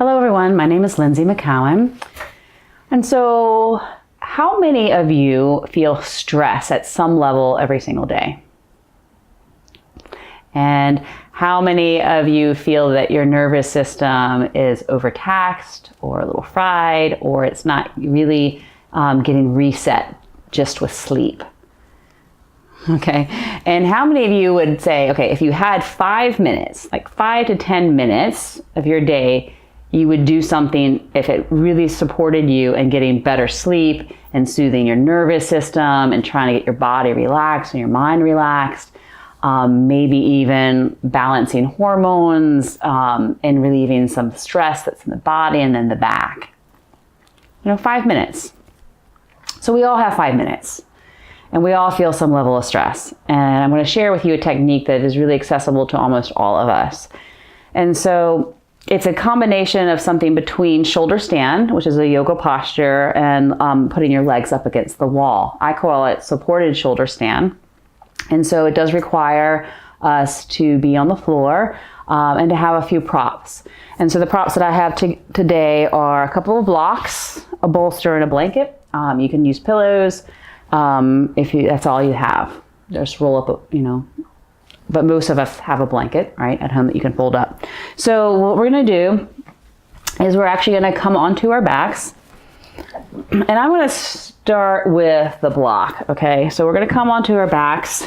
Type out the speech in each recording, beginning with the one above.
Hello everyone, my name is Lynsie McCowan. And so how many of you feel stress at some level every single day? And how many of you feel that your nervous system is overtaxed or a little fried, or it's not really getting reset just with sleep? Okay, and how many of you would say, okay, if you had 5 minutes, like 5 to 10 minutes of your day, you would do something if it really supported you in getting better sleep and soothing your nervous system and trying to get your body relaxed and your mind relaxed, maybe even balancing hormones and relieving some stress that's in the body and then the back. 5 minutes. So we all have 5 minutes. And we all feel some level of stress. And I'm going to share with you a technique that is really accessible to almost all of us. And so it's a combination of something between shoulder stand, which is a yoga posture, and putting your legs up against the wall. I call it supported shoulder stand. And so it does require us to be on the floor and to have a few props. And so the props that I have today are a couple of blocks, a bolster, and a blanket. You can use pillows. That's all you have. Just roll up, but most of us have a blanket, right, at home that you can fold up. So what we're going to do is we're actually going to come onto our backs, and I'm going to start with the block, okay? So we're going to come onto our backs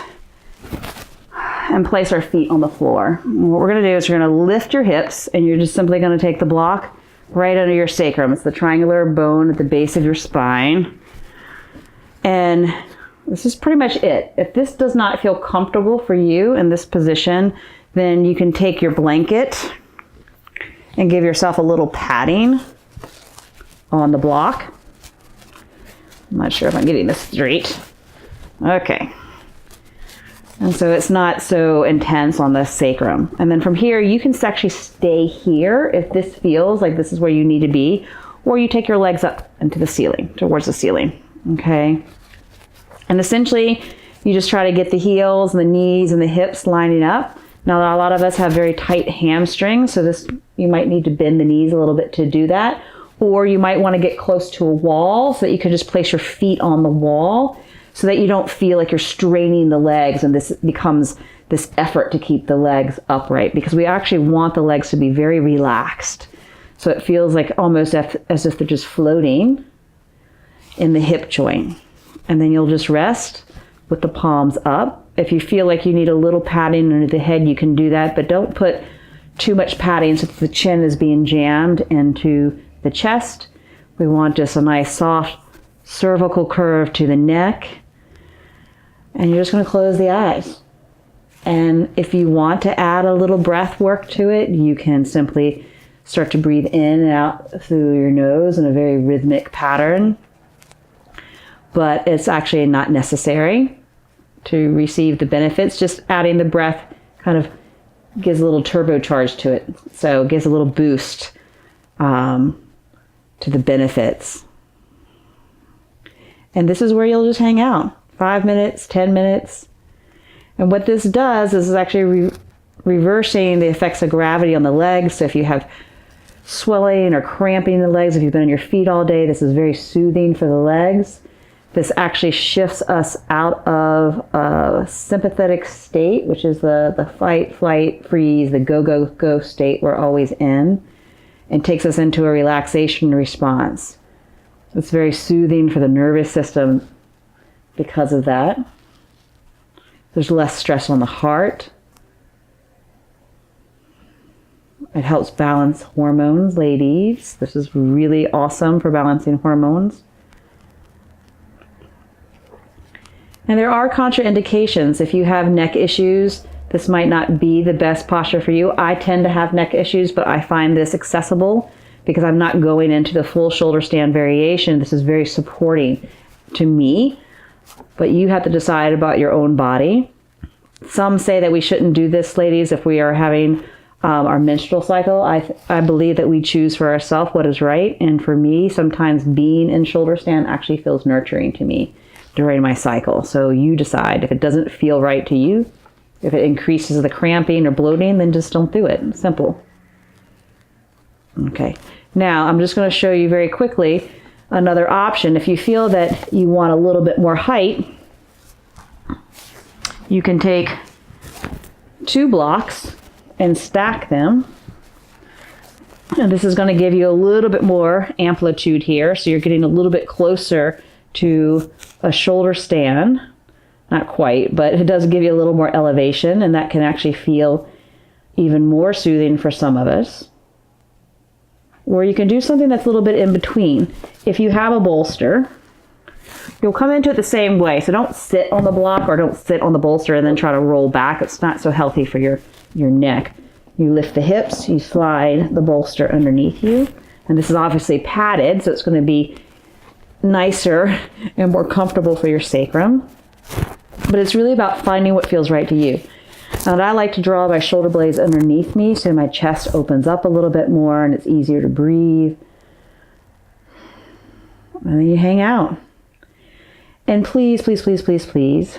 and place our feet on the floor. And what we're going to do is you're going to lift your hips, and you're just simply going to take the block right under your sacrum. It's the triangular bone at the base of your spine. And this is pretty much it. If this does not feel comfortable for you in this position, then you can take your blanket and give yourself a little padding on the block. I'm not sure if I'm getting this straight. Okay. And so it's not so intense on the sacrum. And then from here, you can actually stay here if this feels like this is where you need to be, or you take your legs up into the ceiling, towards the ceiling. Okay. And essentially, you just try to get the heels and the knees and the hips lining up. Now, a lot of us have very tight hamstrings, so you might need to bend the knees a little bit to do that. Or you might want to get close to a wall so that you can just place your feet on the wall so that you don't feel like you're straining the legs and this becomes this effort to keep the legs upright, because we actually want the legs to be very relaxed. So it feels like almost as if they're just floating in the hip joint. And then you'll just rest with the palms up. If you feel like you need a little padding under the head, you can do that, but don't put too much padding so that the chin is being jammed into the chest. We want just a nice soft cervical curve to the neck. And you're just going to close the eyes. And if you want to add a little breath work to it, you can simply start to breathe in and out through your nose in a very rhythmic pattern. But it's actually not necessary to receive the benefits. Just adding the breath kind of gives a little turbocharge to it. So it gives a little boost to the benefits. And this is where you'll just hang out. 5 minutes, 10 minutes. And what this does is actually reversing the effects of gravity on the legs. So if you have swelling or cramping in the legs, if you've been on your feet all day, this is very soothing for the legs. This actually shifts us out of a sympathetic state, which is the fight, flight, freeze, the go, go, go state we're always in, and takes us into a relaxation response. It's very soothing for the nervous system because of that. There's less stress on the heart. It helps balance hormones, ladies. This is really awesome for balancing hormones. And there are contraindications. If you have neck issues, this might not be the best posture for you. I tend to have neck issues, but I find this accessible because I'm not going into the full shoulder stand variation. This is very supporting to me, but you have to decide about your own body. Some say that we shouldn't do this, ladies, if we are having our menstrual cycle. I believe that we choose for ourselves what is right. And for me, sometimes being in shoulder stand actually feels nurturing to me during my cycle. So you decide. If it doesn't feel right to you, if it increases the cramping or bloating, then just don't do it. Simple. Okay, now I'm just going to show you very quickly another option. If you feel that you want a little bit more height, you can take 2 blocks and stack them. And this is going to give you a little bit more amplitude here, so you're getting a little bit closer to a shoulder stand. Not quite, but it does give you a little more elevation, and that can actually feel even more soothing for some of us. Or you can do something that's a little bit in between. If you have a bolster, you'll come into it the same way. So don't sit on the block or don't sit on the bolster and then try to roll back. It's not so healthy for your neck. You lift the hips, you slide the bolster underneath you. And this is obviously padded, so it's going to be nicer and more comfortable for your sacrum. But it's really about finding what feels right to you. Now, I like to draw my shoulder blades underneath me so my chest opens up a little bit more and it's easier to breathe. And then you hang out. And please, please, please, please, please,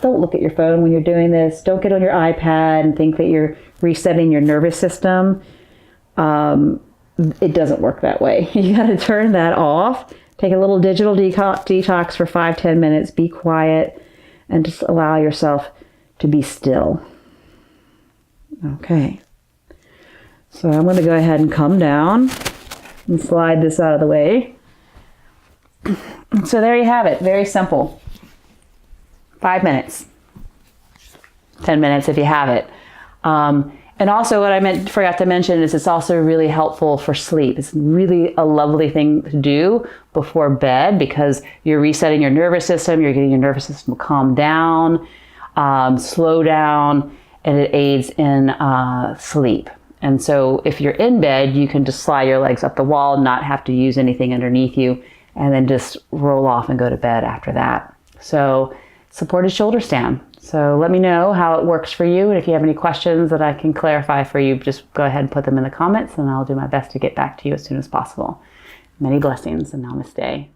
don't look at your phone when you're doing this. Don't get on your iPad and think that you're resetting your nervous system. It doesn't work that way. You got to turn that off. Take a little digital detox for 5-10 minutes. Be quiet and just allow yourself to be still. Okay. So I'm going to go ahead and come down and slide this out of the way. So there you have it. Very simple. 5 minutes. 10 minutes if you have it. And also what I forgot to mention is it's also really helpful for sleep. It's really a lovely thing to do before bed because you're resetting your nervous system. You're getting your nervous system to calm down, slow down, and it aids in sleep. And so if you're in bed, you can just slide your legs up the wall, not have to use anything underneath you, and then just roll off and go to bed after that. So supported shoulder stand. So let me know how it works for you. And if you have any questions that I can clarify for you, just go ahead and put them in the comments and I'll do my best to get back to you as soon as possible. Many blessings and namaste.